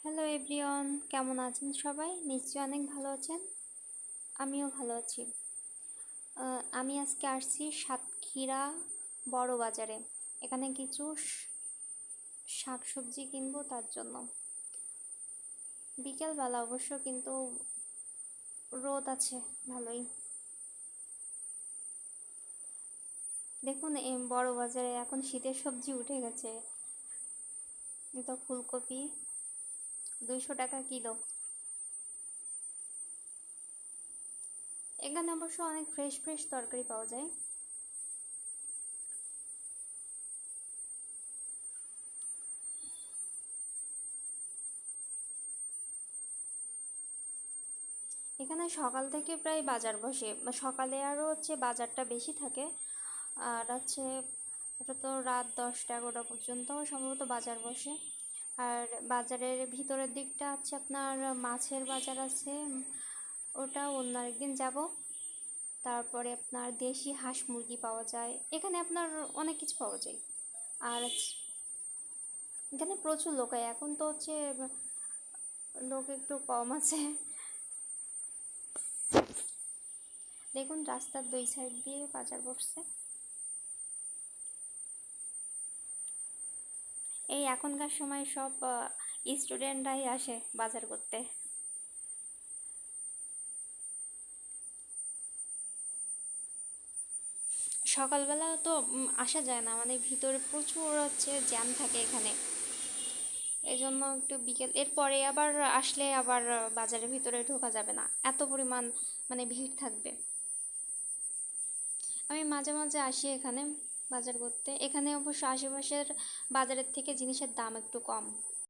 Hello everyone, কেমন আছেন সবাই? নিশ্চয়ই অনেক ভালো আছেন। আমিও ভালো আছি। আমি আজকে আসছি সাতক্ষীরা বড় বাজারে। এখানে কিছু শাকসবজি কিনবো, তার জন্য। বিকেলবেলা অবশ্য, কিন্তু রোদ আছে ভালোই। দেখুন, এই বড় বাজারে এখন শীতের সবজি উঠে গেছে। তো ফুলকপি 200 টাকা কিলো। এখানে অবশ্য অনেক ফ্রেশ ফ্রেশ তরকারি পাওয়া যায়। এখানে সকাল থেকে প্রায় বাজার বসে। সকালে আরও বাজারটা বেশি থাকে। আর এটা তো রাত 10টা 11টা পর্যন্ত সম্ভবত বাজার বসে। আর বাজারের ভিতরের দিকটা আপনার মাছের বাজার আছে, ওটা অন্য আরেকদিন যাব। তারপরে আপনার দেশি হাঁস মুরগি পাওয়া যায়, এখানে আপনার অনেক কিছু পাওয়া যায়। আর এখানে প্রচুর লোক হয়, এখন তো লোক একটু কম আছে। দেখুন, রাস্তার দুই সাইড দিয়ে বাজার বসছে। এই এখনকার সময় সব স্টুডেন্টরাই আসে বাজার করতে। সকালবেলা তো আসা যায় না, মানে ভিতরে প্রচুর জ্যাম থাকে এখানে। এই জন্য একটু বিকেল এরপরে আবার আসলে আবার বাজারের ভিতরে ঢোকা যাবে না, এত পরিমাণ মানে ভিড় থাকবে। আমি মাঝে মাঝে আসি এখানে বাজার করতে। এখানে অবশ্য আশেপাশের বাজারের থেকে জিনিসের দাম একটু কম।